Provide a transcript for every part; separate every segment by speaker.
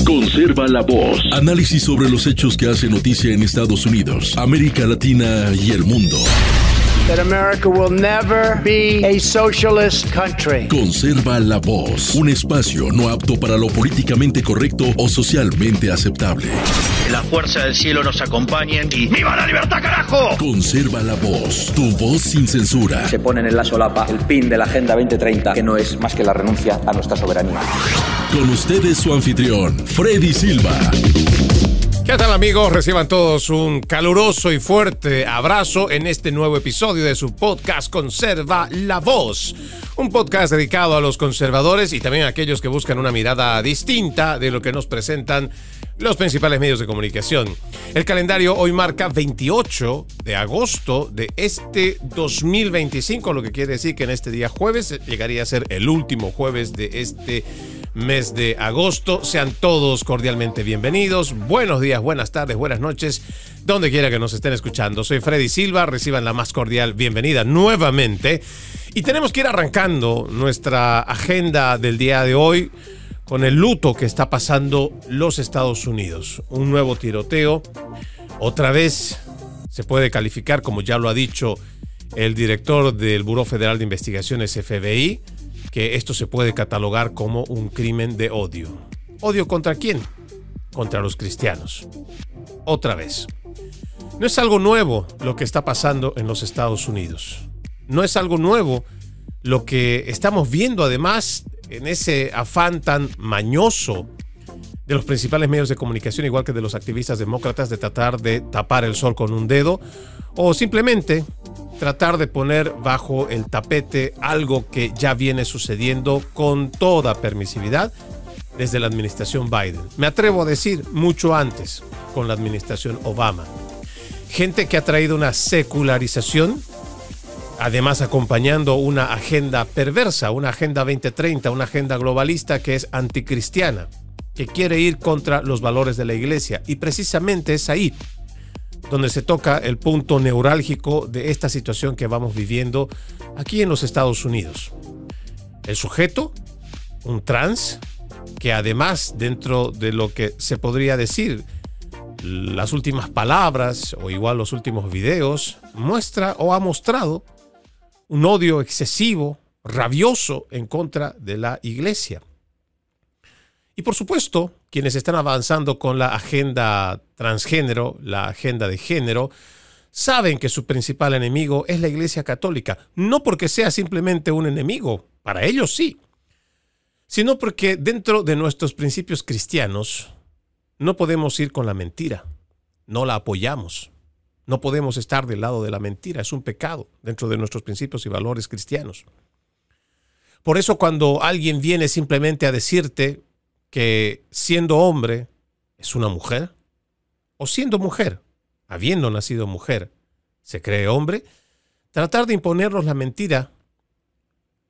Speaker 1: Conserva la voz. Análisis sobre los hechos que hacen noticia en Estados Unidos, América Latina y el mundo.
Speaker 2: That America will never be a socialist country.
Speaker 1: Conserva la voz. Un espacio no apto para lo políticamente correcto o socialmente aceptable.
Speaker 3: La fuerza del cielo nos acompañe y ¡viva la libertad, carajo!
Speaker 1: Conserva la voz. Tu voz sin censura.
Speaker 4: Se ponen en la solapa el pin de la Agenda 2030, que no es más que la renuncia a nuestra soberanía.
Speaker 1: Con ustedes su anfitrión, Freddy Silva.
Speaker 5: ¿Qué tal, amigos? Reciban todos un caluroso y fuerte abrazo en este nuevo episodio de su podcast Conserva la Voz. Un podcast dedicado a los conservadores y también a aquellos que buscan una mirada distinta de lo que nos presentan los principales medios de comunicación. El calendario hoy marca 28 de agosto de este 2025, lo que quiere decir que en este día jueves llegaría a ser el último jueves de este mes de agosto. Sean todos cordialmente bienvenidos. Buenos días, buenas tardes, buenas noches, donde quiera que nos estén escuchando. Soy Freddy Silva, reciban la más cordial bienvenida nuevamente. Y tenemos que ir arrancando nuestra agenda del día de hoy con el luto que está pasando los Estados Unidos. Un nuevo tiroteo. Otra vez se puede calificar, como ya lo ha dicho el director del Buró Federal de Investigaciones, FBI, que esto se puede catalogar como un crimen de odio. ¿Odio contra quién? Contra los cristianos. Otra vez. No es algo nuevo lo que está pasando en los Estados Unidos. No es algo nuevo lo que estamos viendo, además, en ese afán tan mañoso de los principales medios de comunicación, igual que de los activistas demócratas, de tratar de tapar el sol con un dedo o simplemente tratar de poner bajo el tapete algo que ya viene sucediendo con toda permisividad desde la administración Biden. Me atrevo a decir mucho antes, con la administración Obama. Gente que ha traído una secularización, además acompañando una agenda perversa, una agenda 2030, una agenda globalista que es anticristiana, que quiere ir contra los valores de la iglesia. Y precisamente es ahí donde se toca el punto neurálgico de esta situación que vamos viviendo aquí en los Estados Unidos. El sujeto, un trans, que además dentro de lo que se podría decir las últimas palabras o igual los últimos videos, muestra o ha mostrado un odio excesivo, rabioso en contra de la iglesia. Y por supuesto, quienes están avanzando con la agenda transgénero, la agenda de género, saben que su principal enemigo es la Iglesia Católica. No porque sea simplemente un enemigo, para ellos sí, sino porque dentro de nuestros principios cristianos no podemos ir con la mentira, no la apoyamos. No podemos estar del lado de la mentira, es un pecado dentro de nuestros principios y valores cristianos. Por eso cuando alguien viene simplemente a decirte que siendo hombre es una mujer, o siendo mujer, habiendo nacido mujer, se cree hombre, tratar de imponernos la mentira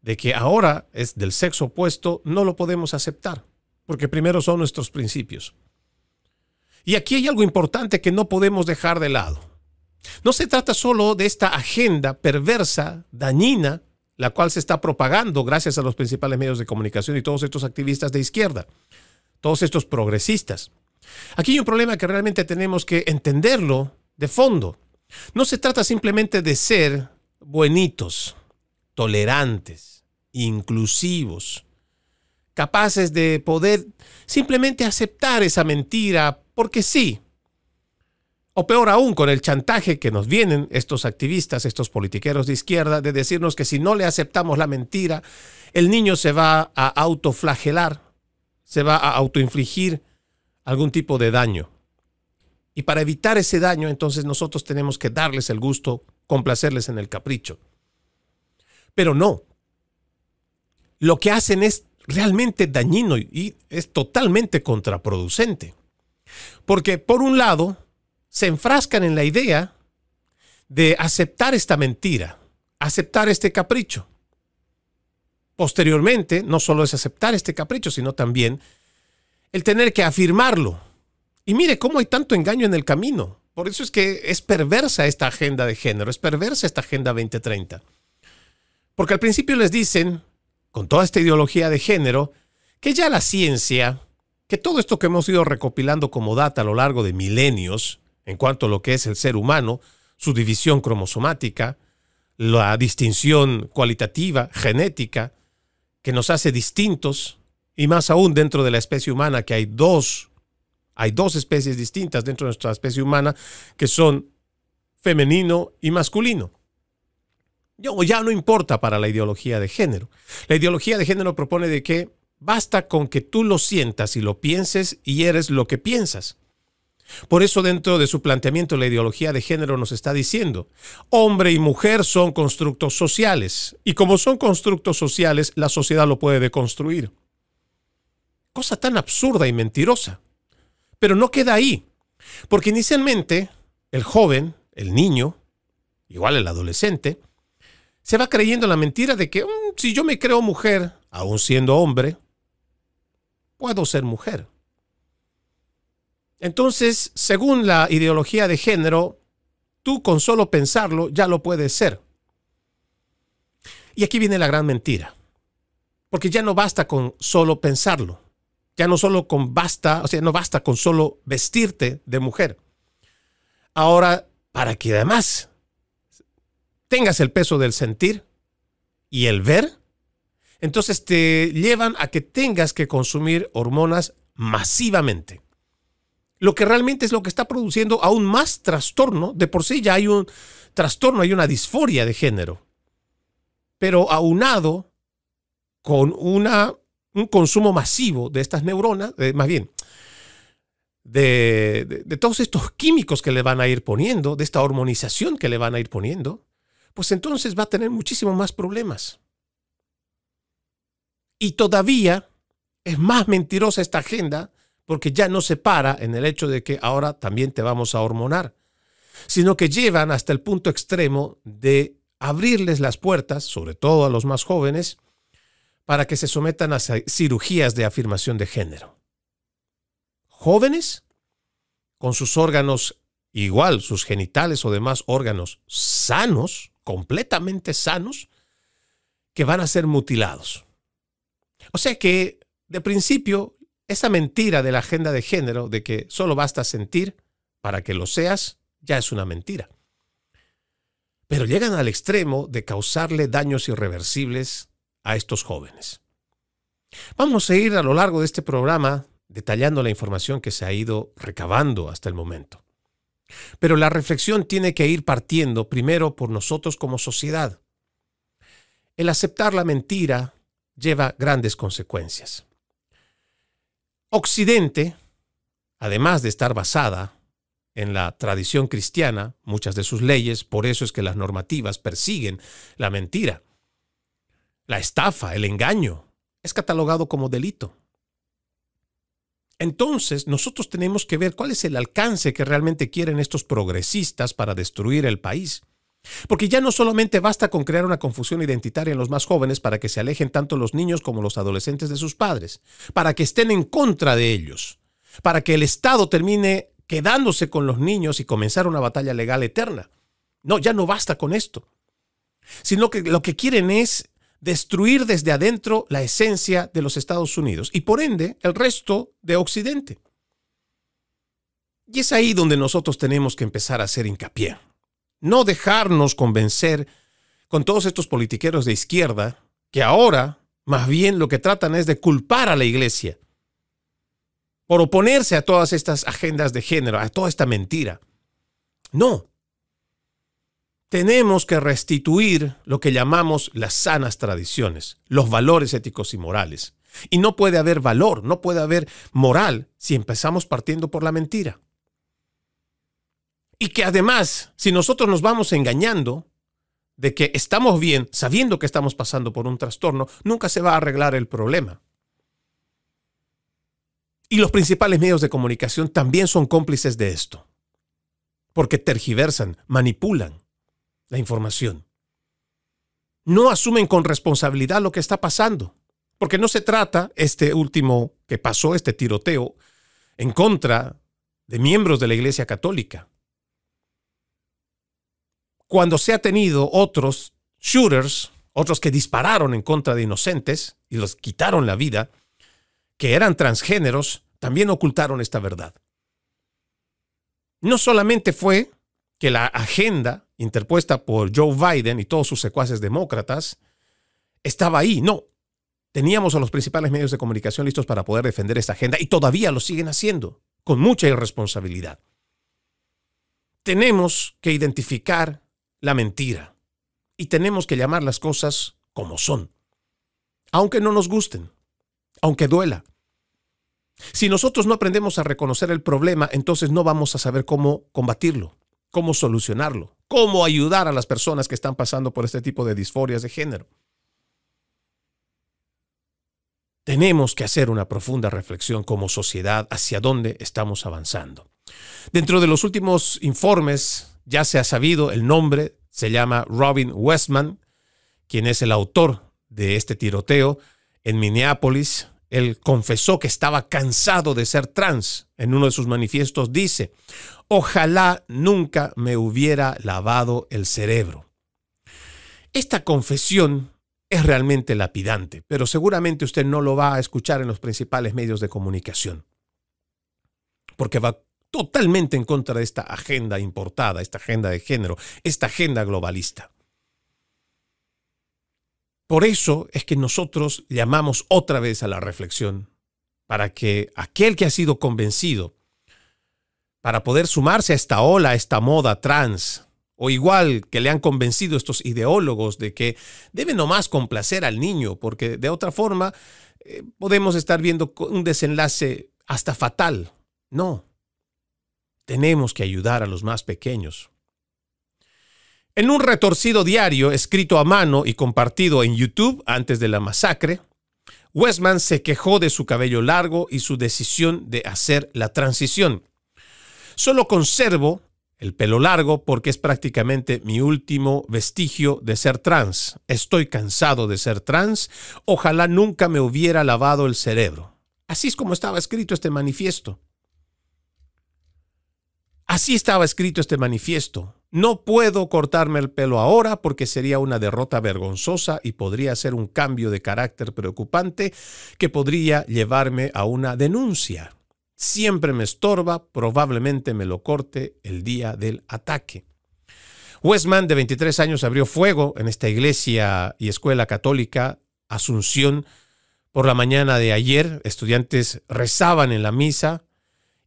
Speaker 5: de que ahora es del sexo opuesto, no lo podemos aceptar, porque primero son nuestros principios. Y aquí hay algo importante que no podemos dejar de lado. No se trata solo de esta agenda perversa, dañina, la cual se está propagando gracias a los principales medios de comunicación y todos estos activistas de izquierda, todos estos progresistas. Aquí hay un problema que realmente tenemos que entenderlo de fondo. No se trata simplemente de ser buenitos, tolerantes, inclusivos, capaces de poder simplemente aceptar esa mentira porque sí. O peor aún, con el chantaje que nos vienen estos activistas, estos politiqueros de izquierda, de decirnos que si no le aceptamos la mentira, el niño se va a autoflagelar, se va a autoinfligir algún tipo de daño. Y para evitar ese daño, entonces nosotros tenemos que darles el gusto, complacerles en el capricho. Pero no. Lo que hacen es realmente dañino y es totalmente contraproducente. Porque por un lado, se enfrascan en la idea de aceptar esta mentira, aceptar este capricho. Posteriormente, no solo es aceptar este capricho, sino también el tener que afirmarlo. Y mire cómo hay tanto engaño en el camino. Por eso es que es perversa esta agenda de género, es perversa esta agenda 2030. Porque al principio les dicen, con toda esta ideología de género, que ya la ciencia que todo esto que hemos ido recopilando como data a lo largo de milenios, en cuanto a lo que es el ser humano, su división cromosomática, la distinción cualitativa, genética, que nos hace distintos, y más aún dentro de la especie humana, que hay dos especies distintas dentro de nuestra especie humana, que son femenino y masculino. Ya no importa para la ideología de género. La ideología de género propone de que basta con que tú lo sientas y lo pienses y eres lo que piensas. Por eso dentro de su planteamiento la ideología de género nos está diciendo, hombre y mujer son constructos sociales y como son constructos sociales, la sociedad lo puede deconstruir. Cosa tan absurda y mentirosa. Pero no queda ahí, porque inicialmente el joven, el niño, igual el adolescente, se va creyendo la mentira de que si yo me creo mujer, aún siendo hombre, puedo ser mujer. Entonces, según la ideología de género, tú con solo pensarlo ya lo puedes ser. Y aquí viene la gran mentira, porque ya no basta con solo pensarlo. Ya no basta con solo vestirte de mujer. Ahora, para que además tengas el peso del sentir y el ver, entonces te llevan a que tengas que consumir hormonas masivamente. Lo que realmente es lo que está produciendo aún más trastorno. De por sí ya hay un trastorno, hay una disforia de género. Pero aunado con un consumo masivo de estas neuronas, más bien, de todos estos químicos que le van a ir poniendo, de esta hormonización que le van a ir poniendo, pues entonces va a tener muchísimos más problemas. Y todavía es más mentirosa esta agenda porque ya no se para en el hecho de que ahora también te vamos a hormonar, sino que llevan hasta el punto extremo de abrirles las puertas, sobre todo a los más jóvenes, para que se sometan a cirugías de afirmación de género. Jóvenes con sus órganos igual, sus genitales o demás órganos sanos, completamente sanos, que van a ser mutilados. O sea que, de principio, esa mentira de la agenda de género de que solo basta sentir para que lo seas, ya es una mentira. Pero llegan al extremo de causarle daños irreversibles a estos jóvenes. Vamos a ir a lo largo de este programa detallando la información que se ha ido recabando hasta el momento. Pero la reflexión tiene que ir partiendo primero por nosotros como sociedad. El aceptar la mentira lleva grandes consecuencias. Occidente, además de estar basada en la tradición cristiana, muchas de sus leyes, por eso es que las normativas persiguen la mentira. La estafa, el engaño, es catalogado como delito. Entonces, nosotros tenemos que ver cuál es el alcance que realmente quieren estos progresistas para destruir el país. Porque ya no solamente basta con crear una confusión identitaria en los más jóvenes para que se alejen tanto los niños como los adolescentes de sus padres, para que estén en contra de ellos, para que el Estado termine quedándose con los niños y comenzar una batalla legal eterna. No, ya no basta con esto, sino que lo que quieren es destruir desde adentro la esencia de los Estados Unidos y por ende el resto de Occidente. Y es ahí donde nosotros tenemos que empezar a hacer hincapié. No dejarnos convencer con todos estos politiqueros de izquierda que ahora más bien lo que tratan es de culpar a la iglesia por oponerse a todas estas agendas de género, a toda esta mentira. No. Tenemos que restituir lo que llamamos las sanas tradiciones, los valores éticos y morales. Y no puede haber valor, no puede haber moral si empezamos partiendo por la mentira. Y que además, si nosotros nos vamos engañando de que estamos bien, sabiendo que estamos pasando por un trastorno, nunca se va a arreglar el problema. Y los principales medios de comunicación también son cómplices de esto, porque tergiversan, manipulan la información. No asumen con responsabilidad lo que está pasando, porque no se trata, este último que pasó, este tiroteo, en contra de miembros de la Iglesia Católica. Cuando se ha tenido otros shooters, otros que dispararon en contra de inocentes y los quitaron la vida, que eran transgéneros, también ocultaron esta verdad. No solamente fue que la agenda interpuesta por Joe Biden y todos sus secuaces demócratas estaba ahí, no. Teníamos a los principales medios de comunicación listos para poder defender esta agenda y todavía lo siguen haciendo, con mucha irresponsabilidad. Tenemos que identificar la mentira y tenemos que llamar las cosas como son, aunque no nos gusten, aunque duela. Si nosotros no aprendemos a reconocer el problema, entonces no vamos a saber cómo combatirlo, cómo solucionarlo, cómo ayudar a las personas que están pasando por este tipo de disforias de género. Tenemos que hacer una profunda reflexión como sociedad hacia dónde estamos avanzando. Dentro de los últimos informes ya se ha sabido el nombre, se llama Robin Westman, quien es el autor de este tiroteo en Minneapolis. Él confesó que estaba cansado de ser trans. En uno de sus manifiestos dice: ojalá nunca me hubiera lavado el cerebro. Esta confesión es realmente lapidante, pero seguramente usted no lo va a escuchar en los principales medios de comunicación, porque va totalmente en contra de esta agenda importada, esta agenda de género, esta agenda globalista. Por eso es que nosotros llamamos otra vez a la reflexión, para que aquel que ha sido convencido, para poder sumarse a esta ola, a esta moda trans, o igual que le han convencido estos ideólogos de que debe nomás complacer al niño, porque de otra forma podemos estar viendo un desenlace hasta fatal. No, tenemos que ayudar a los más pequeños. En un retorcido diario escrito a mano y compartido en YouTube antes de la masacre, Westman se quejó de su cabello largo y su decisión de hacer la transición. Solo conservo el pelo largo porque es prácticamente mi último vestigio de ser trans. Estoy cansado de ser trans. Ojalá nunca me hubiera lavado el cerebro. Así es como estaba escrito este manifiesto. Así estaba escrito este manifiesto. No puedo cortarme el pelo ahora porque sería una derrota vergonzosa y podría ser un cambio de carácter preocupante que podría llevarme a una denuncia. Siempre me estorba, probablemente me lo corte el día del ataque. Westman, de 23 años, abrió fuego en esta iglesia y escuela católica Asunción por la mañana de ayer. Estudiantes rezaban en la misa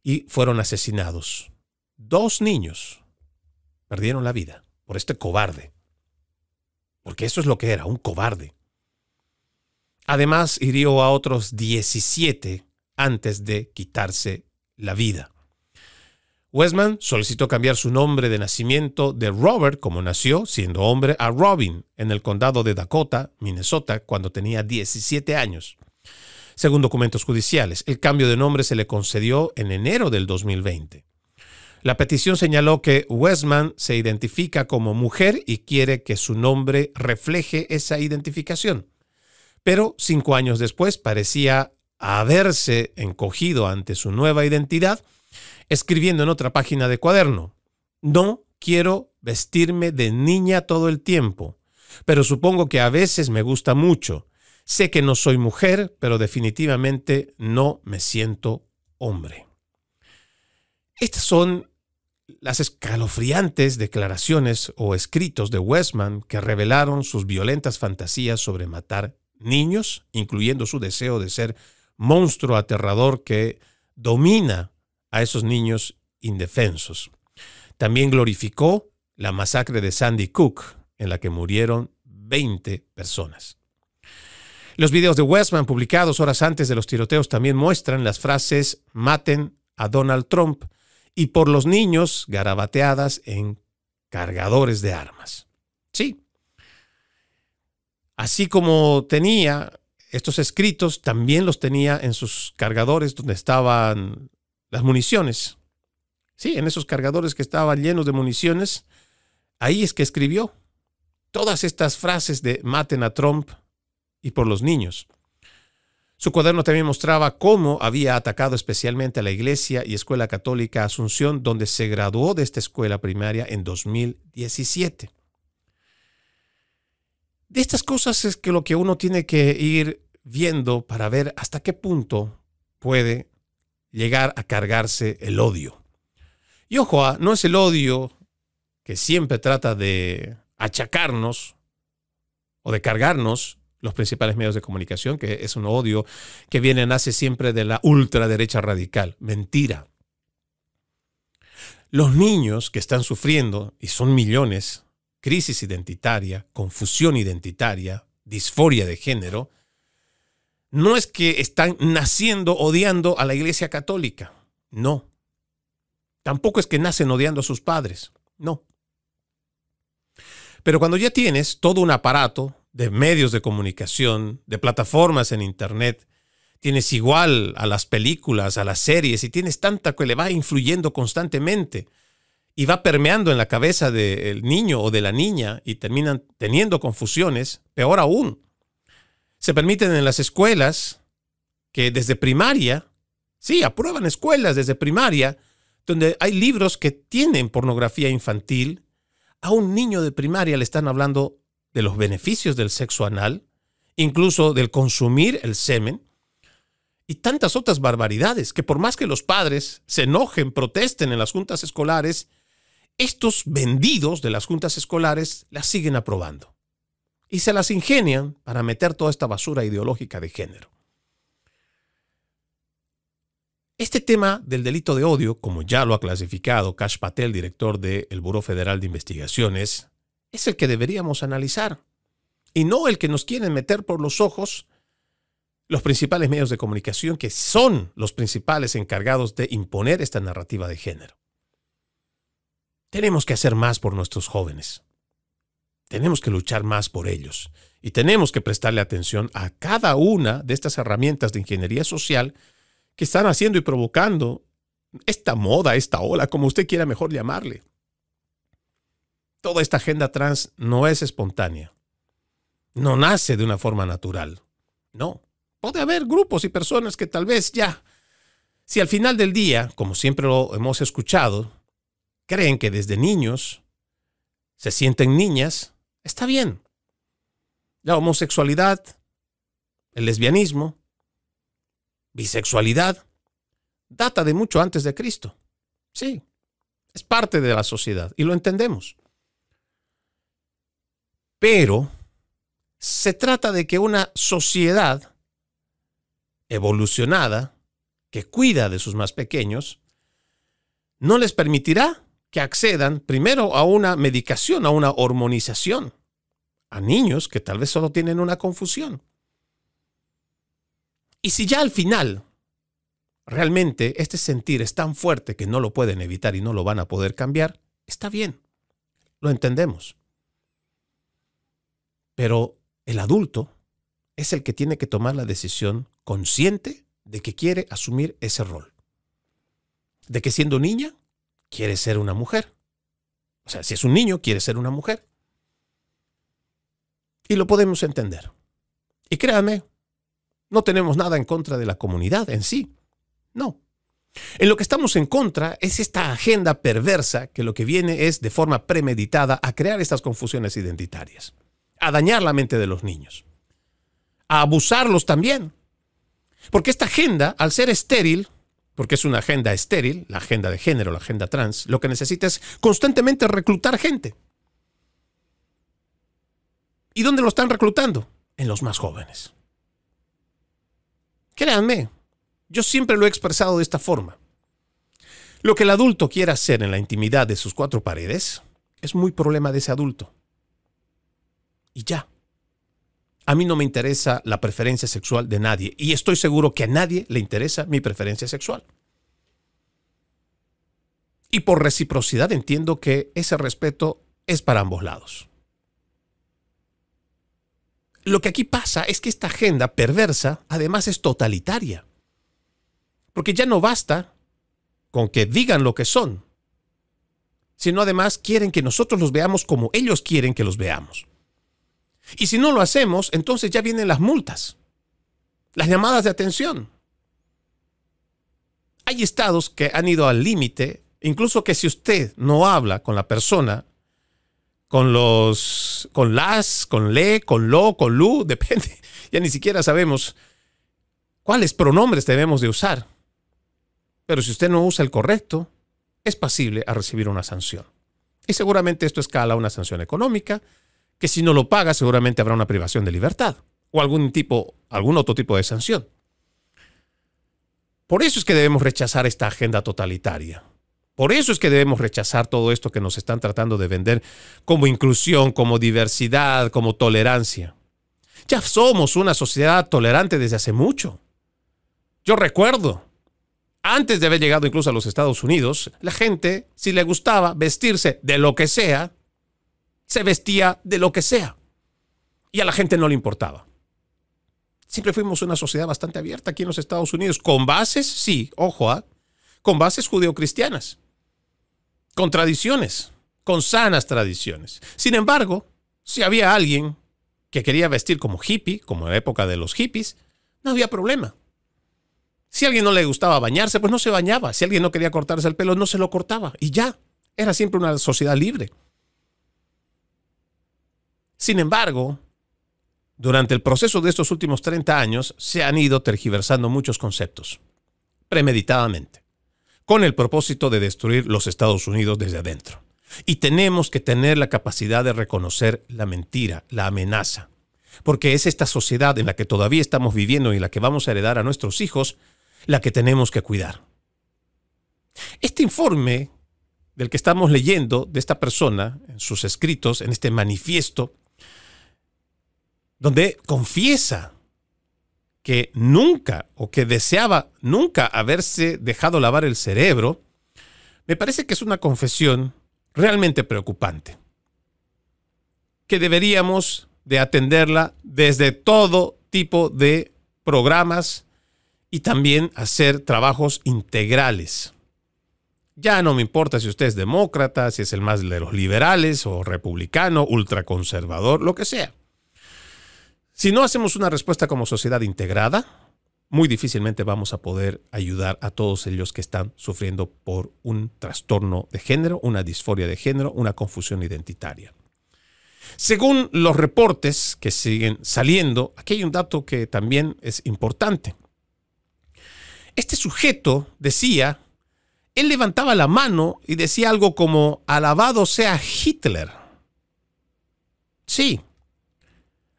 Speaker 5: y fueron asesinados. 2 niños perdieron la vida por este cobarde, porque eso es lo que era, un cobarde. Además, hirió a otros 17 antes de quitarse la vida. Westman solicitó cambiar su nombre de nacimiento de Robert, como nació siendo hombre, a Robin en el condado de Dakota, Minnesota, cuando tenía 17 años. Según documentos judiciales, el cambio de nombre se le concedió en enero del 2020. La petición señaló que Westman se identifica como mujer y quiere que su nombre refleje esa identificación. Pero 5 años después parecía haberse encogido ante su nueva identidad, escribiendo en otra página de cuaderno: no quiero vestirme de niña todo el tiempo, pero supongo que a veces me gusta mucho. Sé que no soy mujer, pero definitivamente no me siento hombre. Estas son las escalofriantes declaraciones o escritos de Westman que revelaron sus violentas fantasías sobre matar niños, incluyendo su deseo de ser monstruo aterrador que domina a esos niños indefensos. También glorificó la masacre de Sandy Hook, en la que murieron 20 personas. Los videos de Westman publicados horas antes de los tiroteos también muestran las frases "maten a Donald Trump" y "por los niños" garabateadas en cargadores de armas. Sí. Así como tenía estos escritos, también los tenía en sus cargadores donde estaban las municiones. Sí, en esos cargadores que estaban llenos de municiones, ahí es que escribió todas estas frases de "maten a Trump" y "por los niños". Su cuaderno también mostraba cómo había atacado especialmente a la iglesia y escuela católica Asunción, donde se graduó de esta escuela primaria en 2017. De estas cosas es que lo que uno tiene que ir viendo para ver hasta qué punto puede llegar a cargarse el odio. Y ojo, no es el odio que siempre trata de achacarnos o de cargarnos los principales medios de comunicación, que es un odio que nace siempre de la ultraderecha radical. Mentira. Los niños que están sufriendo, y son millones, crisis identitaria, confusión identitaria, disforia de género, no es que están naciendo odiando a la Iglesia Católica. No. Tampoco es que nacen odiando a sus padres. No. Pero cuando ya tienes todo un aparato de medios de comunicación, de plataformas en Internet, tienes igual a las películas, a las series, y tienes tanta que le va influyendo constantemente y va permeando en la cabeza del niño o de la niña y terminan teniendo confusiones, peor aún. Se permiten en las escuelas que desde primaria, sí, aprueban escuelas desde primaria, donde hay libros que tienen pornografía infantil. A un niño de primaria le están hablando de los beneficios del sexo anal, incluso del consumir el semen, y tantas otras barbaridades que por más que los padres se enojen, protesten en las juntas escolares, estos vendidos de las juntas escolares las siguen aprobando. Y se las ingenian para meter toda esta basura ideológica de género. Este tema del delito de odio, como ya lo ha clasificado Kash Patel, director del Buró Federal de Investigaciones, es el que deberíamos analizar y no el que nos quieren meter por los ojos los principales medios de comunicación, que son los principales encargados de imponer esta narrativa de género. Tenemos que hacer más por nuestros jóvenes. Tenemos que luchar más por ellos y tenemos que prestarle atención a cada una de estas herramientas de ingeniería social que están haciendo y provocando esta moda, esta ola, como usted quiera mejor llamarle. Toda esta agenda trans no es espontánea. No nace de una forma natural. No. Puede haber grupos y personas que tal vez ya, si al final del día, como siempre lo hemos escuchado, creen que desde niños se sienten niñas, está bien. La homosexualidad, el lesbianismo, bisexualidad, data de mucho antes de Cristo. Sí, es parte de la sociedad y lo entendemos. Pero se trata de que una sociedad evolucionada, que cuida de sus más pequeños, no les permitirá que accedan primero a una medicación, a una hormonización, a niños que tal vez solo tienen una confusión. Y si ya al final realmente este sentir es tan fuerte que no lo pueden evitar y no lo van a poder cambiar, está bien, lo entendemos. Pero el adulto es el que tiene que tomar la decisión consciente de que quiere asumir ese rol. De que siendo niña, quiere ser una mujer. O sea, si es un niño, quiere ser una mujer. Y lo podemos entender. Y créanme, no tenemos nada en contra de la comunidad en sí. No. En lo que estamos en contra es esta agenda perversa que lo que viene es de forma premeditada a crear estas confusiones identitarias, a dañar la mente de los niños, a abusarlos también. Porque esta agenda, al ser estéril, porque es una agenda estéril, la agenda de género, la agenda trans, lo que necesita es constantemente reclutar gente. ¿Y dónde lo están reclutando? En los más jóvenes. Créanme, yo siempre lo he expresado de esta forma. Lo que el adulto quiera hacer en la intimidad de sus cuatro paredes es muy problema de ese adulto. Y ya. A mí no me interesa la preferencia sexual de nadie y estoy seguro que a nadie le interesa mi preferencia sexual. Y por reciprocidad entiendo que ese respeto es para ambos lados. Lo que aquí pasa es que esta agenda perversa además es totalitaria. Porque ya no basta con que digan lo que son, sino además quieren que nosotros los veamos como ellos quieren que los veamos. Y si no lo hacemos, entonces ya vienen las multas, las llamadas de atención. Hay estados que han ido al límite, incluso que si usted no habla con la persona, con las, con le, con lo, con lu, depende, ya ni siquiera sabemos cuáles pronombres debemos de usar. pero si usted no usa el correcto, es pasible a recibir una sanción. Y seguramente esto escala a una sanción económica, que si no lo paga, seguramente habrá una privación de libertad o algún otro tipo de sanción. Por eso es que debemos rechazar esta agenda totalitaria. Por eso es que debemos rechazar todo esto que nos están tratando de vender como inclusión, como diversidad, como tolerancia. Ya somos una sociedad tolerante desde hace mucho. Yo recuerdo, antes de haber llegado incluso a los Estados Unidos, la gente, si le gustaba vestirse de lo que sea, se vestía de lo que sea. Y a la gente no le importaba. Siempre fuimos una sociedad bastante abierta aquí en los Estados Unidos, con bases, sí, ojo, con bases judeocristianas, con tradiciones, con sanas tradiciones. Sin embargo, si había alguien que quería vestir como hippie, como en la época de los hippies, no había problema. Si a alguien no le gustaba bañarse, pues no se bañaba. Si alguien no quería cortarse el pelo, no se lo cortaba. Y ya, era siempre una sociedad libre. Sin embargo, durante el proceso de estos últimos 30 años, se han ido tergiversando muchos conceptos, premeditadamente, con el propósito de destruir los Estados Unidos desde adentro. Y tenemos que tener la capacidad de reconocer la mentira, la amenaza, porque es esta sociedad en la que todavía estamos viviendo y en la que vamos a heredar a nuestros hijos la que tenemos que cuidar. Este informe del que estamos leyendo de esta persona en sus escritos, en este manifiesto, donde confiesa que nunca o que deseaba nunca haberse dejado lavar el cerebro, me parece que es una confesión realmente preocupante, que deberíamos de atenderla desde todo tipo de programas y también hacer trabajos integrales. Ya no me importa si usted es demócrata, si es el más de los liberales o republicano, ultraconservador, lo que sea. Si no hacemos una respuesta como sociedad integrada, muy difícilmente vamos a poder ayudar a todos ellos que están sufriendo por un trastorno de género, una disforia de género, una confusión identitaria. Según los reportes que siguen saliendo, aquí hay un dato que también es importante. Este sujeto decía, él levantaba la mano y decía algo como, alabado sea Hitler. Sí.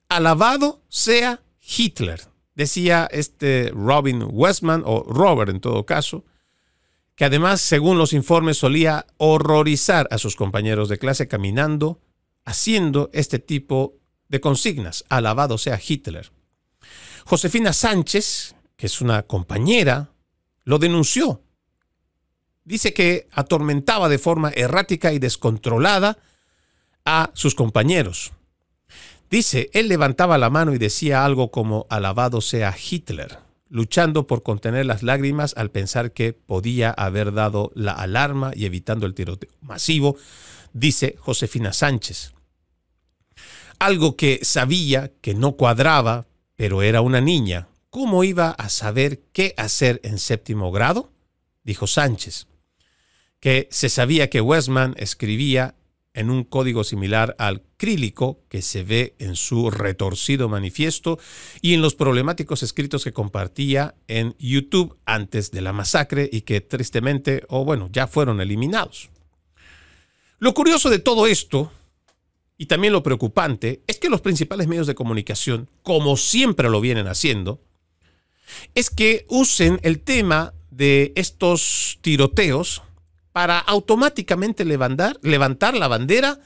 Speaker 5: Alabado sea Hitler, decía este Robin Westman, o Robert en todo caso, que además, según los informes, solía horrorizar a sus compañeros de clase caminando, haciendo este tipo de consignas, alabado sea Hitler. Josefina Sánchez, que es una compañera, lo denunció. Dice que atormentaba de forma errática y descontrolada a sus compañeros. Dice, él levantaba la mano y decía algo como alabado sea Hitler, luchando por contener las lágrimas al pensar que podía haber dado la alarma y evitando el tiroteo masivo, dice Josefina Sánchez. Algo que sabía que no cuadraba, pero era una niña. ¿Cómo iba a saber qué hacer en 7º grado? Dijo Sánchez, que se sabía que Westman escribía en un código similar al crílico que se ve en su retorcido manifiesto y en los problemáticos escritos que compartía en YouTube antes de la masacre y que tristemente, ya fueron eliminados. Lo curioso de todo esto, y también lo preocupante, es que los principales medios de comunicación, como siempre lo vienen haciendo, es que usen el tema de estos tiroteos para automáticamente levantar la bandera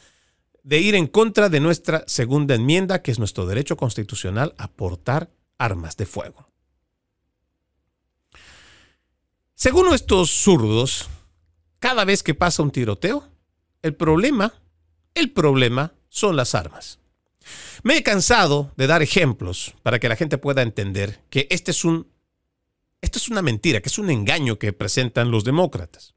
Speaker 5: de ir en contra de nuestra segunda enmienda, que es nuestro derecho constitucional a portar armas de fuego. Según estos zurdos, cada vez que pasa un tiroteo, el problema son las armas. Me he cansado de dar ejemplos para que la gente pueda entender que esto es una mentira, que es un engaño que presentan los demócratas.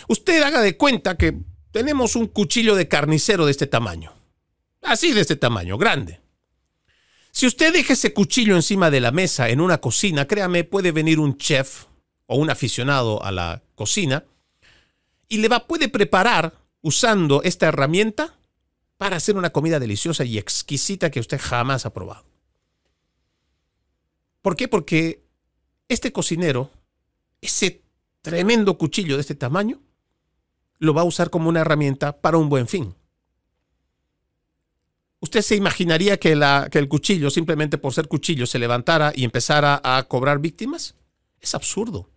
Speaker 5: Usted haga de cuenta que tenemos un cuchillo de carnicero de este tamaño. Así de este tamaño, grande. Si usted deja ese cuchillo encima de la mesa en una cocina, créame, puede venir un chef o un aficionado a la cocina y puede preparar usando esta herramienta para hacer una comida deliciosa y exquisita que usted jamás ha probado. ¿Por qué? Porque este cocinero, ese tremendo cuchillo de este tamaño, lo va a usar como una herramienta para un buen fin. ¿Usted se imaginaría que el cuchillo, simplemente por ser cuchillo, se levantara y empezara a cobrar víctimas? Es absurdo.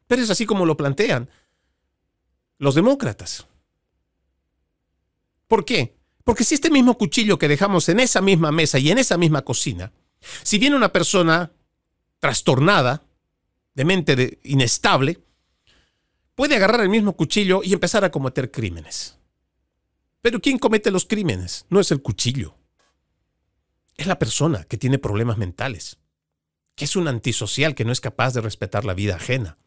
Speaker 5: Pero es así como lo plantean los demócratas. ¿Por qué? Porque si este mismo cuchillo que dejamos en esa misma mesa y en esa misma cocina, si viene una persona trastornada, de mente inestable, puede agarrar el mismo cuchillo y empezar a cometer crímenes. Pero ¿quién comete los crímenes? No es el cuchillo. Es la persona que tiene problemas mentales, que es un antisocial que no es capaz de respetar la vida ajena.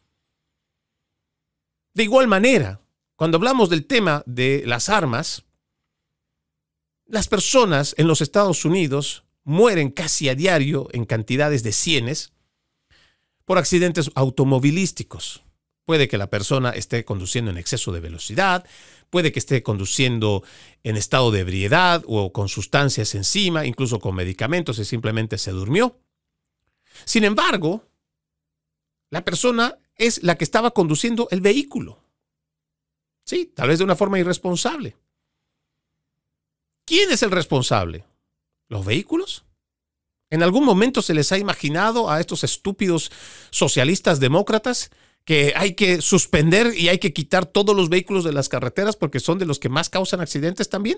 Speaker 5: De igual manera, cuando hablamos del tema de las armas, las personas en los Estados Unidos mueren casi a diario en cantidades de cienes por accidentes automovilísticos. Puede que la persona esté conduciendo en exceso de velocidad, puede que esté conduciendo en estado de ebriedad o con sustancias encima, incluso con medicamentos y simplemente se durmió. Sin embargo, la persona es la que estaba conduciendo el vehículo. Sí, tal vez de una forma irresponsable. ¿Quién es el responsable? ¿Los vehículos? ¿En algún momento se les ha imaginado a estos estúpidos socialistas demócratas que hay que suspender y hay que quitar todos los vehículos de las carreteras porque son de los que más causan accidentes también?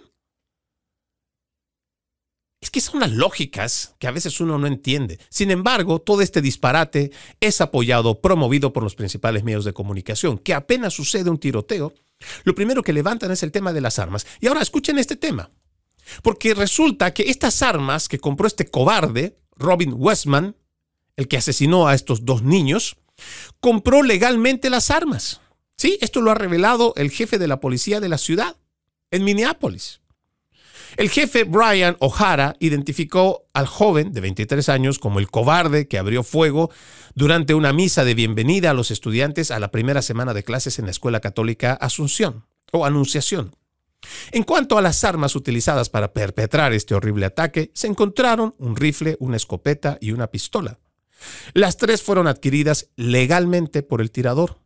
Speaker 5: Es que son las lógicas que a veces uno no entiende. Sin embargo, todo este disparate es apoyado, promovido por los principales medios de comunicación, que apenas sucede un tiroteo, lo primero que levantan es el tema de las armas. Y ahora escuchen este tema. Porque resulta que estas armas que compró este cobarde, Robin Westman, el que asesinó a estos dos niños, compró legalmente las armas. Sí, esto lo ha revelado el jefe de la policía de la ciudad, en Minneapolis. El jefe Brian O'Hara identificó al joven de 23 años como el cobarde que abrió fuego durante una misa de bienvenida a los estudiantes a la primera semana de clases en la Escuela Católica Asunción o Anunciación. En cuanto a las armas utilizadas para perpetrar este horrible ataque, se encontraron un rifle, una escopeta y una pistola. Las tres fueron adquiridas legalmente por el tirador.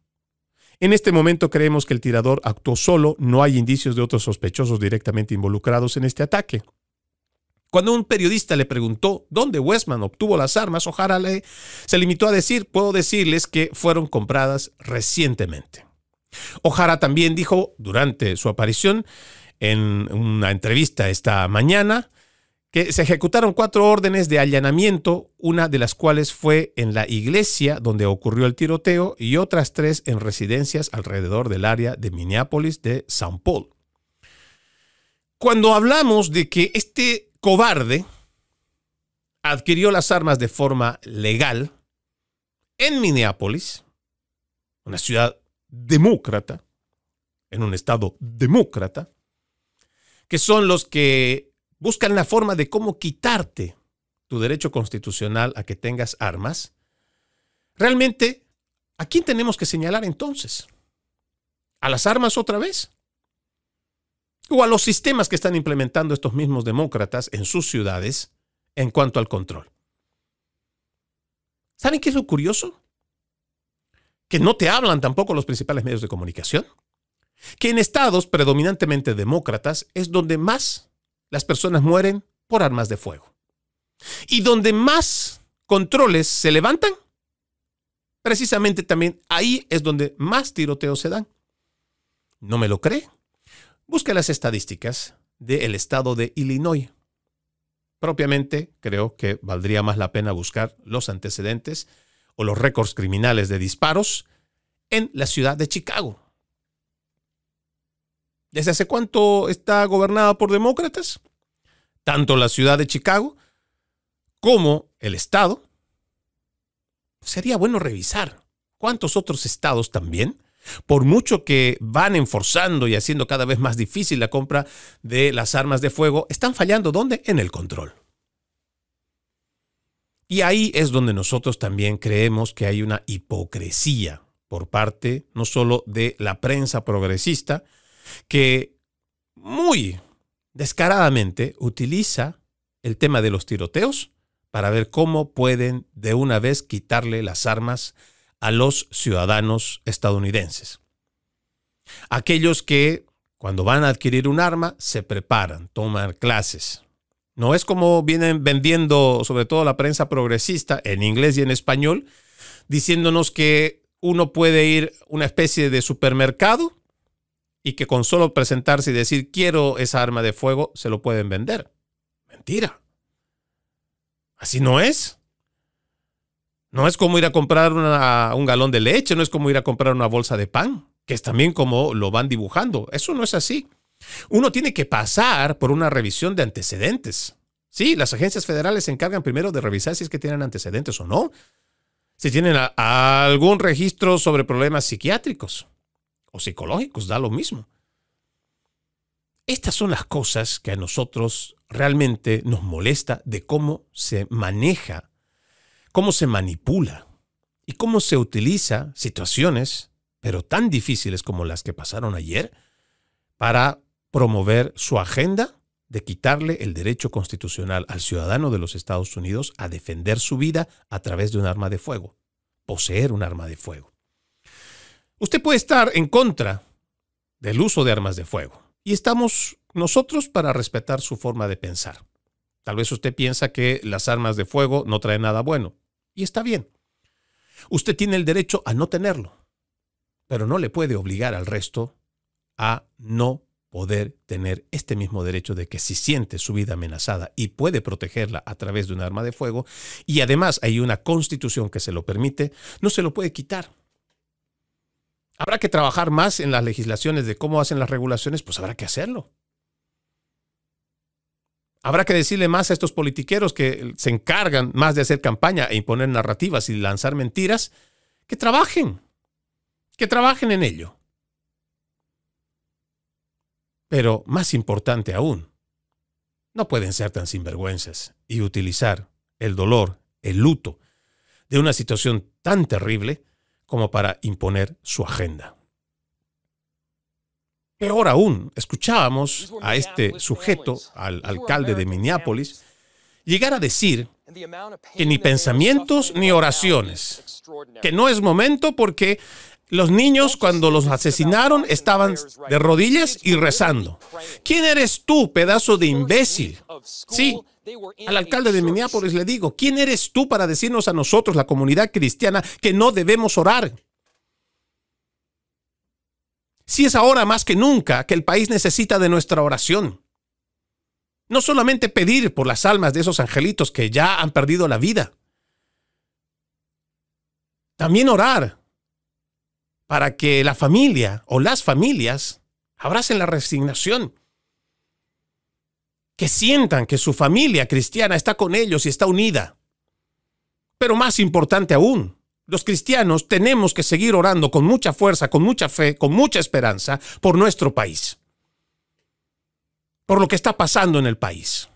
Speaker 5: En este momento creemos que el tirador actuó solo, no hay indicios de otros sospechosos directamente involucrados en este ataque. Cuando un periodista le preguntó dónde Westman obtuvo las armas, O'Hara se limitó a decir: puedo decirles que fueron compradas recientemente. O'Hara también dijo durante su aparición en una entrevista esta mañana que se ejecutaron 4 órdenes de allanamiento, una de las cuales fue en la iglesia donde ocurrió el tiroteo y otras 3 en residencias alrededor del área de Minneapolis de St. Paul. Cuando hablamos de que este cobarde adquirió las armas de forma legal en Minneapolis, una ciudad demócrata, en un estado demócrata, que son los que buscan la forma de cómo quitarte tu derecho constitucional a que tengas armas, realmente, ¿a quién tenemos que señalar entonces? ¿A las armas otra vez? ¿O a los sistemas que están implementando estos mismos demócratas en sus ciudades en cuanto al control? ¿Saben qué es lo curioso? Que no te hablan tampoco los principales medios de comunicación. Que en estados predominantemente demócratas es donde más las personas mueren por armas de fuego. Y donde más controles se levantan, precisamente también ahí es donde más tiroteos se dan. ¿No me lo cree? Busque las estadísticas del estado de Illinois. Propiamente, creo que valdría más la pena buscar los antecedentes o los récords criminales de disparos en la ciudad de Chicago. ¿Desde hace cuánto está gobernada por demócratas? Tanto la ciudad de Chicago como el estado. Sería bueno revisar cuántos otros estados también, por mucho que van enforzando y haciendo cada vez más difícil la compra de las armas de fuego, están fallando. ¿Dónde? En el control. Y ahí es donde nosotros también creemos que hay una hipocresía por parte no solo de la prensa progresista, que muy descaradamente utiliza el tema de los tiroteos para ver cómo pueden de una vez quitarle las armas a los ciudadanos estadounidenses. Aquellos que cuando van a adquirir un arma se preparan, toman clases. No es como vienen vendiendo, sobre todo la prensa progresista, en inglés y en español, diciéndonos que uno puede ir a una especie de supermercado y que con solo presentarse y decir quiero esa arma de fuego se lo pueden vender. Mentira. Así no es. No es como ir a comprar un galón de leche, no es como ir a comprar una bolsa de pan, que es también como lo van dibujando. Eso no es así. Uno tiene que pasar por una revisión de antecedentes. Sí, las agencias federales se encargan primero de revisar si es que tienen antecedentes o no. Si tienen algún registro sobre problemas psiquiátricos o psicológicos, da lo mismo. Estas son las cosas que a nosotros realmente nos molesta de cómo se maneja, cómo se manipula y cómo se utiliza situaciones, pero tan difíciles como las que pasaron ayer, para promover su agenda de quitarle el derecho constitucional al ciudadano de los Estados Unidos a defender su vida a través de un arma de fuego, poseer un arma de fuego. Usted puede estar en contra del uso de armas de fuego y estamos nosotros para respetar su forma de pensar. Tal vez usted piensa que las armas de fuego no traen nada bueno y está bien. Usted tiene el derecho a no tenerlo, pero no le puede obligar al resto a no poder tener este mismo derecho de que si siente su vida amenazada y puede protegerla a través de un arma de fuego, y además hay una constitución que se lo permite, no se lo puede quitar. Habrá que trabajar más en las legislaciones de cómo hacen las regulaciones, pues habrá que hacerlo. Habrá que decirle más a estos politiqueros que se encargan más de hacer campaña e imponer narrativas y lanzar mentiras, que trabajen en ello. Pero más importante aún, no pueden ser tan sinvergüenzas y utilizar el dolor, el luto de una situación tan terrible como para imponer su agenda. Peor aún, escuchábamos a este sujeto, al alcalde de Minneapolis, llegar a decir que ni pensamientos ni oraciones, que no es momento porque los niños cuando los asesinaron estaban de rodillas y rezando. ¿Quién eres tú, pedazo de imbécil? Sí, al alcalde de Minneapolis le digo, ¿quién eres tú para decirnos a nosotros, la comunidad cristiana, que no debemos orar? Si es ahora más que nunca que el país necesita de nuestra oración. No solamente pedir por las almas de esos angelitos que ya han perdido la vida. También orar para que la familia o las familias abracen la resignación. Que sientan que su familia cristiana está con ellos y está unida. Pero más importante aún, los cristianos tenemos que seguir orando con mucha fuerza, con mucha fe, con mucha esperanza por nuestro país. Por lo que está pasando en el país.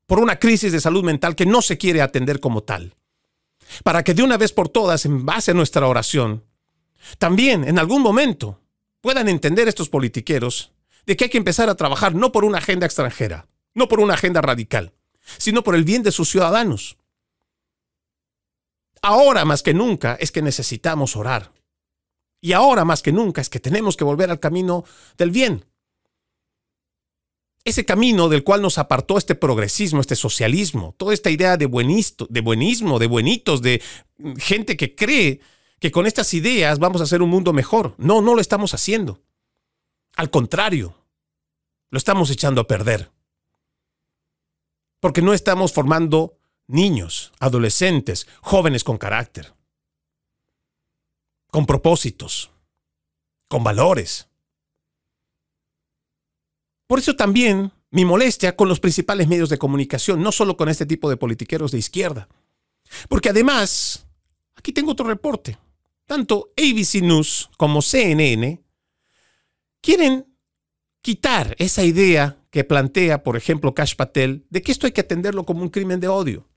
Speaker 5: Por una crisis de salud mental que no se quiere atender como tal. Para que de una vez por todas, en base a nuestra oración, también en algún momento puedan entender estos politiqueros de que hay que empezar a trabajar no por una agenda extranjera, no por una agenda radical, sino por el bien de sus ciudadanos. Ahora más que nunca es que necesitamos orar. Y ahora más que nunca es que tenemos que volver al camino del bien. Ese camino del cual nos apartó este progresismo, este socialismo, toda esta idea de buenismo, de buenitos, de gente que cree que con estas ideas vamos a hacer un mundo mejor. No, no lo estamos haciendo. Al contrario, lo estamos echando a perder. Porque no estamos formando niños, adolescentes, jóvenes con carácter, con propósitos, con valores. Por eso también mi molestia con los principales medios de comunicación, no solo con este tipo de politiqueros de izquierda. Porque además, aquí tengo otro reporte. Tanto ABC News como CNN quieren quitar esa idea que plantea, por ejemplo, Kash Patel, de que esto hay que atenderlo como un crimen de odio.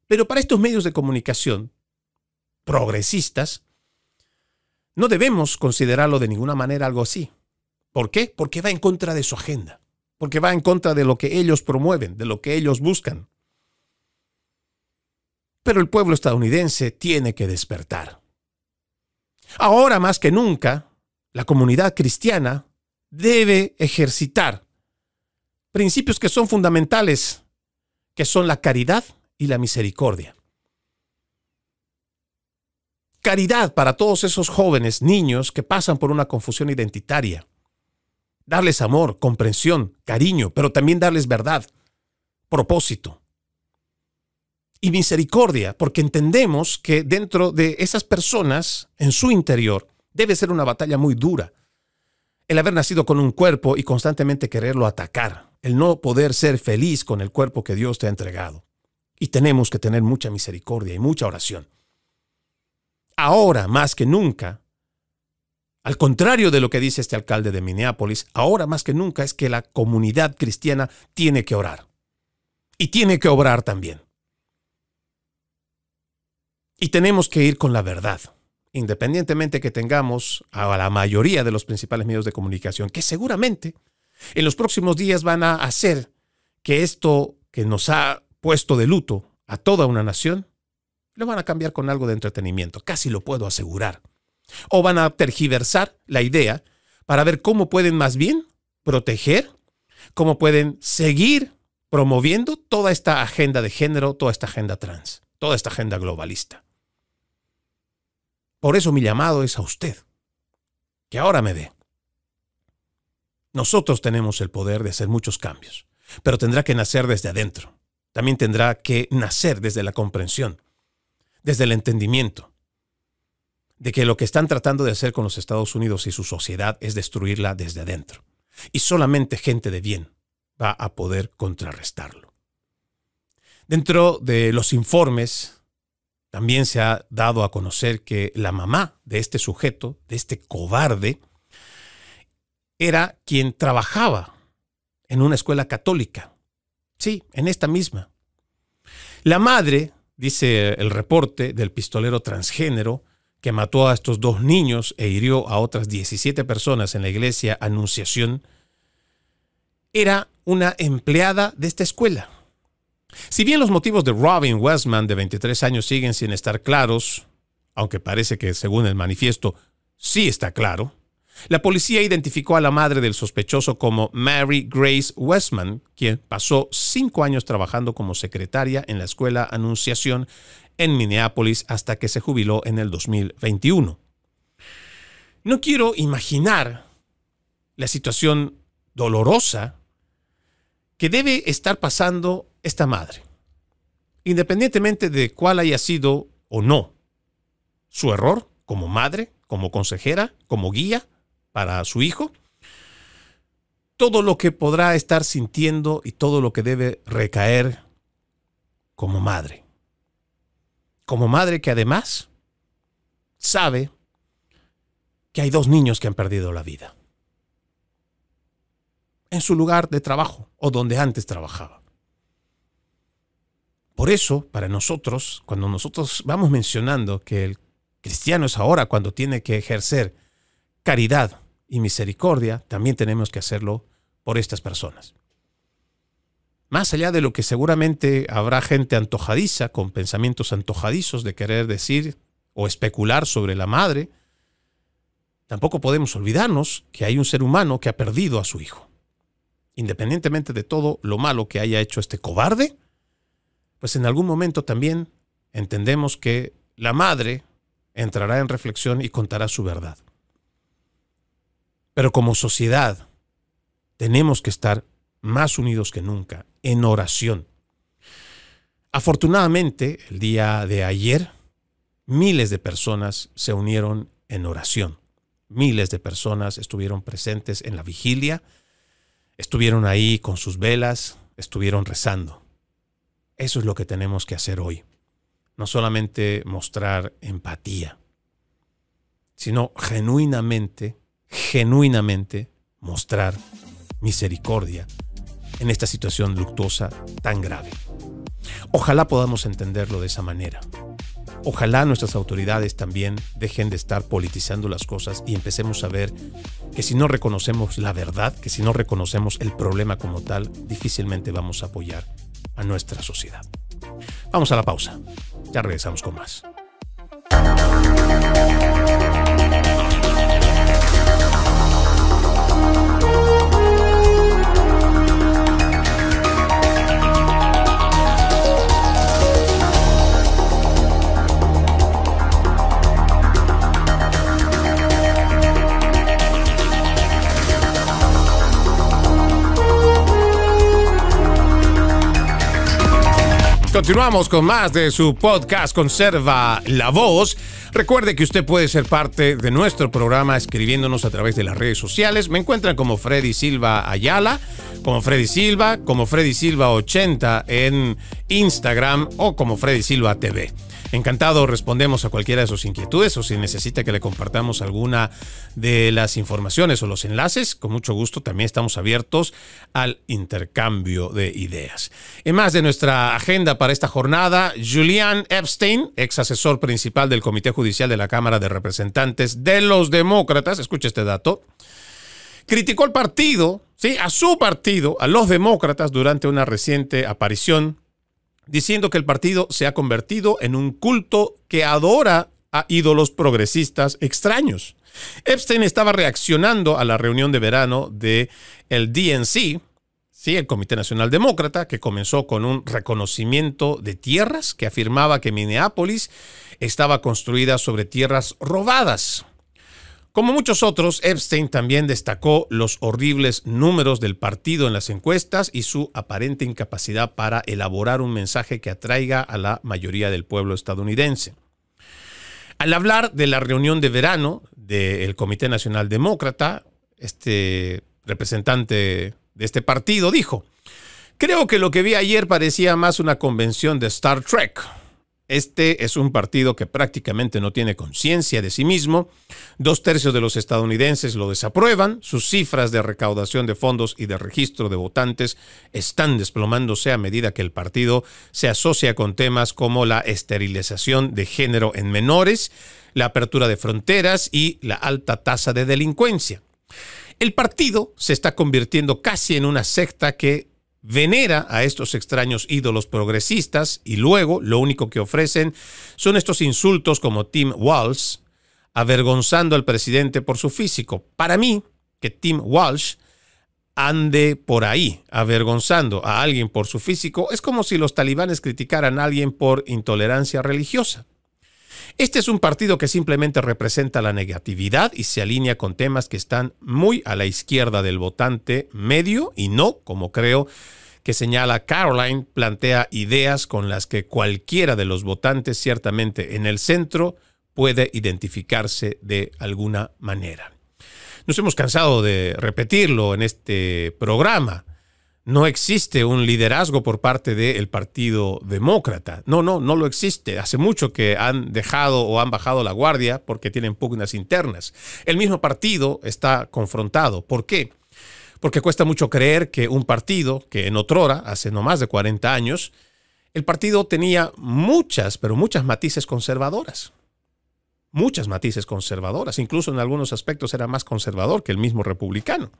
Speaker 5: Pero para estos medios de comunicación progresistas, no debemos considerarlo de ninguna manera algo así. ¿Por qué? Porque va en contra de su agenda. Porque va en contra de lo que ellos promueven, de lo que ellos buscan. Pero el pueblo estadounidense tiene que despertar. Ahora más que nunca, la comunidad cristiana debe ejercitar principios que son fundamentales, que son la caridad y la misericordia. Caridad para todos esos jóvenes, niños que pasan por una confusión identitaria. Darles amor, comprensión, cariño, pero también darles verdad, propósito. Y misericordia, porque entendemos que dentro de esas personas, en su interior, debe ser una batalla muy dura. El haber nacido con un cuerpo y constantemente quererlo atacar. El no poder ser feliz con el cuerpo que Dios te ha entregado. Y tenemos que tener mucha misericordia y mucha oración. Ahora, más que nunca, al contrario de lo que dice este alcalde de Minneapolis, ahora más que nunca es que la comunidad cristiana tiene que orar. Y tiene que obrar también. Y tenemos que ir con la verdad, independientemente que tengamos a la mayoría de los principales medios de comunicación, que seguramente en los próximos días van a hacer que esto que nos ha puesto de luto a toda una nación, lo van a cambiar con algo de entretenimiento, casi lo puedo asegurar. O van a tergiversar la idea para ver cómo pueden más bien proteger, cómo pueden seguir promoviendo toda esta agenda de género, toda esta agenda trans, toda esta agenda globalista. Por eso mi llamado es a usted, que ahora me ve. Nosotros tenemos el poder de hacer muchos cambios, pero tendrá que nacer desde adentro. También tendrá que nacer desde la comprensión, desde el entendimiento, de que lo que están tratando de hacer con los Estados Unidos y su sociedad es destruirla desde adentro. Y solamente gente de bien va a poder contrarrestarlo. Dentro de los informes, también se ha dado a conocer que la mamá de este sujeto, de este cobarde, era quien trabajaba en una escuela católica. Sí, en esta misma. La madre, dice el reporte del pistolero transgénero, que mató a estos 2 niños e hirió a otras 17 personas en la iglesia Anunciación, era una empleada de esta escuela. Si bien los motivos de Robin Westman, de 23 años, siguen sin estar claros, aunque parece que según el manifiesto sí está claro, la policía identificó a la madre del sospechoso como Mary Grace Westman, quien pasó 5 años trabajando como secretaria en la escuela Anunciación en Minneapolis hasta que se jubiló en el 2021. No quiero imaginar la situación dolorosa que debe estar pasando esta madre, independientemente de cuál haya sido o no su error como madre, como consejera, como guía para su hijo, todo lo que podrá estar sintiendo y todo lo que debe recaer como madre. Como madre que además sabe que hay 2 niños que han perdido la vida en su lugar de trabajo o donde antes trabajaba. Por eso, para nosotros, cuando nosotros vamos mencionando que el cristiano es ahora cuando tiene que ejercer caridad y misericordia, también tenemos que hacerlo por estas personas. Más allá de lo que seguramente habrá gente antojadiza, con pensamientos antojadizos de querer decir o especular sobre la madre, tampoco podemos olvidarnos que hay un ser humano que ha perdido a su hijo. Independientemente de todo lo malo que haya hecho este cobarde, pues en algún momento también entendemos que la madre entrará en reflexión y contará su verdad. Pero como sociedad tenemos que estar más unidos que nunca en oración. Afortunadamente, el día de ayer, miles de personas se unieron en oración. Miles de personas estuvieron presentes en la vigilia, estuvieron ahí con sus velas, estuvieron rezando. Eso es lo que tenemos que hacer hoy. No solamente mostrar empatía, sino genuinamente mostrar misericordia en esta situación luctuosa tan grave. Ojalá podamos entenderlo de esa manera. Ojalá nuestras autoridades también dejen de estar politizando las cosas y empecemos a ver que si no reconocemos la verdad, que si no reconocemos el problema como tal, difícilmente vamos a apoyar a nuestra sociedad. Vamos a la pausa. Ya regresamos con más. Continuamos con más de su podcast Conserva la Voz. Recuerde que usted puede ser parte de nuestro programa escribiéndonos a través de las redes sociales. Me encuentran como Freddy Silva Ayala, como Freddy Silva 80 en Instagram o como Freddy Silva TV. Encantado, respondemos a cualquiera de sus inquietudes o si necesita que le compartamos alguna de las informaciones o los enlaces, con mucho gusto también estamos abiertos al intercambio de ideas. En más de nuestra agenda para esta jornada, Julian Epstein, ex asesor principal del Comité Judicial de la Cámara de Representantes de los Demócratas, escuche este dato, criticó al partido, sí, a su partido, a los demócratas durante una reciente aparición, diciendo que el partido se ha convertido en un culto que adora a ídolos progresistas extraños. Epstein estaba reaccionando a la reunión de verano del DNC, sí, el Comité Nacional Demócrata, que comenzó con un reconocimiento de tierras que afirmaba que Minneapolis estaba construida sobre tierras robadas. Como muchos otros, Epstein también destacó los horribles números del partido en las encuestas y su aparente incapacidad para elaborar un mensaje que atraiga a la mayoría del pueblo estadounidense. Al hablar de la reunión de verano del Comité Nacional Demócrata, este representante de este partido dijo: "Creo que lo que vi ayer parecía más una convención de Star Trek. Este es un partido que prácticamente no tiene conciencia de sí mismo. 2/3 de los estadounidenses lo desaprueban. Sus cifras de recaudación de fondos y de registro de votantes están desplomándose a medida que el partido se asocia con temas como la esterilización de género en menores, la apertura de fronteras y la alta tasa de delincuencia. El partido se está convirtiendo casi en una secta que venera a estos extraños ídolos progresistas y luego lo único que ofrecen son estos insultos como Tim Walsh, avergonzando al presidente por su físico. Para mí, que Tim Walsh ande por ahí avergonzando a alguien por su físico es como si los talibanes criticaran a alguien por intolerancia religiosa. Este es un partido que simplemente representa la negatividad y se alinea con temas que están muy a la izquierda del votante medio y no, como creo que señala Caroline, plantea ideas con las que cualquiera de los votantes ciertamente en el centro puede identificarse de alguna manera". Nos hemos cansado de repetirlo en este programa. No existe un liderazgo por parte del Partido Demócrata. No lo existe. Hace mucho que han dejado o han bajado la guardia porque tienen pugnas internas. El mismo partido está confrontado. ¿Por qué? Porque cuesta mucho creer que un partido que en otrora, hace no más de 40 años, el partido tenía muchas, pero muchas matices conservadoras. Muchas matices conservadoras. Incluso en algunos aspectos era más conservador que el mismo republicano.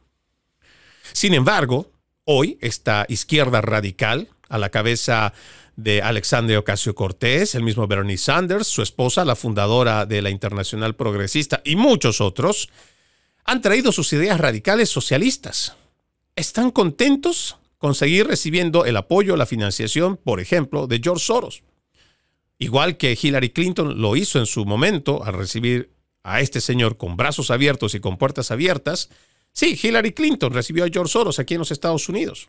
Speaker 5: Sin embargo, hoy, esta izquierda radical, a la cabeza de Alexandria Ocasio-Cortez, el mismo Bernie Sanders, su esposa, la fundadora de la Internacional Progresista y muchos otros, han traído sus ideas radicales socialistas. Están contentos con seguir recibiendo el apoyo, la financiación, por ejemplo, de George Soros. Igual que Hillary Clinton lo hizo en su momento al recibir a este señor con brazos abiertos y con puertas abiertas. Sí, Hillary Clinton recibió a George Soros aquí en los Estados Unidos.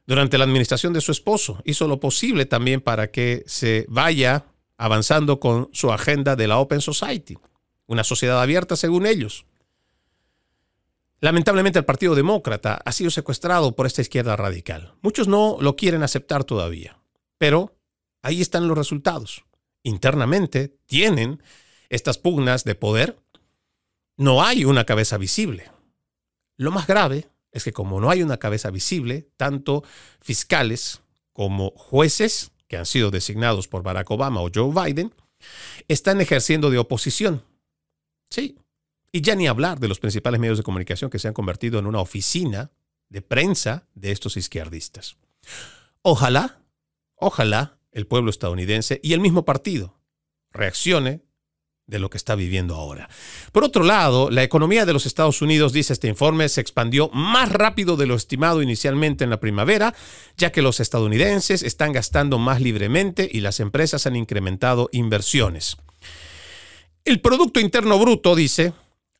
Speaker 5: Durante la administración de su esposo, hizo lo posible también para que se vaya avanzando con su agenda de la Open Society, una sociedad abierta según ellos. Lamentablemente el Partido Demócrata ha sido secuestrado por esta izquierda radical. Muchos no lo quieren aceptar todavía, pero ahí están los resultados. Internamente tienen estas pugnas de poder. No hay una cabeza visible. Lo más grave es que como no hay una cabeza visible, tanto fiscales como jueces que han sido designados por Barack Obama o Joe Biden están ejerciendo de oposición. Sí. Y ya ni hablar de los principales medios de comunicación que se han convertido en una oficina de prensa de estos izquierdistas. Ojalá el pueblo estadounidense y el mismo partido reaccione de lo que está viviendo ahora. Por otro lado, la economía de los Estados Unidos, dice este informe, se expandió más rápido de lo estimado inicialmente en la primavera, ya que los estadounidenses están gastando más libremente y las empresas han incrementado inversiones. El Producto Interno Bruto, dice,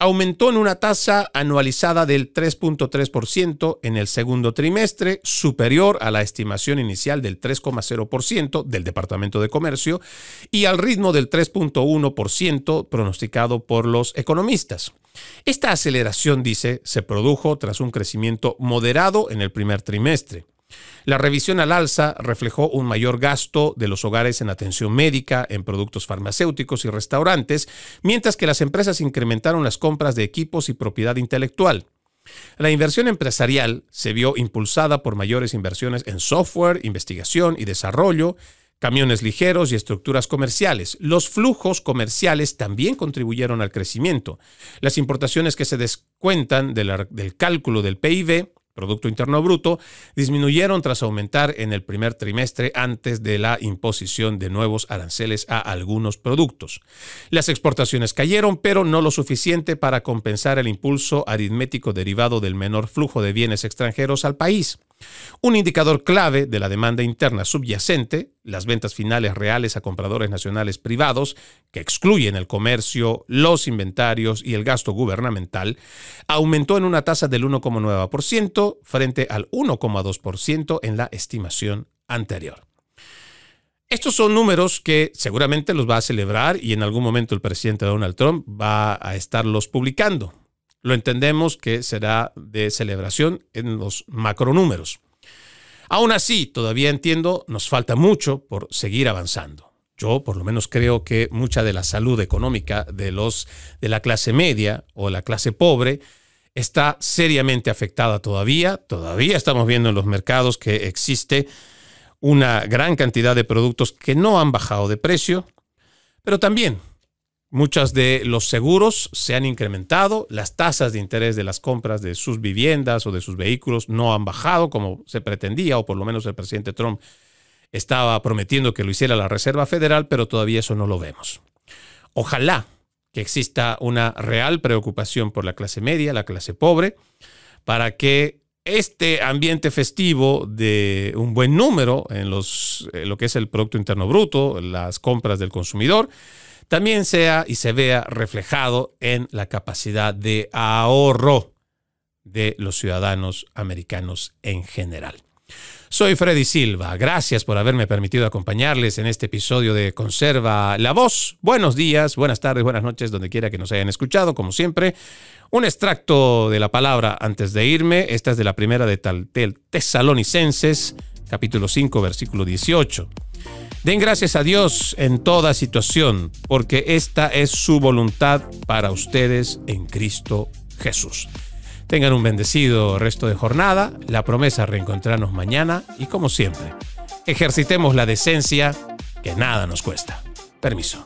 Speaker 5: aumentó en una tasa anualizada del 3.3% en el segundo trimestre, superior a la estimación inicial del 3.0% del Departamento de Comercio y al ritmo del 3.1% pronosticado por los economistas. Esta aceleración, dice, se produjo tras un crecimiento moderado en el primer trimestre. La revisión al alza reflejó un mayor gasto de los hogares en atención médica, en productos farmacéuticos y restaurantes, mientras que las empresas incrementaron las compras de equipos y propiedad intelectual. La inversión empresarial se vio impulsada por mayores inversiones en software, investigación y desarrollo, camiones ligeros y estructuras comerciales. Los flujos comerciales también contribuyeron al crecimiento. Las importaciones que se descuentan del cálculo del PIB, Producto Interno Bruto, disminuyeron tras aumentar en el primer trimestre antes de la imposición de nuevos aranceles a algunos productos. Las exportaciones cayeron, pero no lo suficiente para compensar el impulso aritmético derivado del menor flujo de bienes extranjeros al país. Un indicador clave de la demanda interna subyacente, las ventas finales reales a compradores nacionales privados, que excluyen el comercio, los inventarios y el gasto gubernamental, aumentó en una tasa del 1,9% frente al 1,2% en la estimación anterior. Estos son números que seguramente los va a celebrar y en algún momento el presidente Donald Trump va a estarlos publicando. Lo entendemos que será de celebración en los macronúmeros. Aún así, todavía entiendo, nos falta mucho por seguir avanzando. Yo por lo menos creo que mucha de la salud económica de la clase media o la clase pobre está seriamente afectada todavía. Todavía estamos viendo en los mercados que existe una gran cantidad de productos que no han bajado de precio, pero también muchos de los seguros se han incrementado, las tasas de interés de las compras de sus viviendas o de sus vehículos no han bajado como se pretendía, o por lo menos el presidente Trump estaba prometiendo que lo hiciera la Reserva Federal, pero todavía eso no lo vemos. Ojalá que exista una real preocupación por la clase media, la clase pobre, para que este ambiente festivo de un buen número en lo que es el Producto Interno Bruto, las compras del consumidor, también sea y se vea reflejado en la capacidad de ahorro de los ciudadanos americanos en general. Soy Freddy Silva. Gracias por haberme permitido acompañarles en este episodio de Conserva la Voz. Buenos días, buenas tardes, buenas noches, donde quiera que nos hayan escuchado. Como siempre, un extracto de la palabra antes de irme. Esta es de la primera de Tesalonicenses, capítulo 5, versículo 18. Den gracias a Dios en toda situación, porque esta es su voluntad para ustedes en Cristo Jesús. Tengan un bendecido resto de jornada, la promesa reencontrarnos mañana y como siempre, ejercitemos la decencia que nada nos cuesta. Permiso.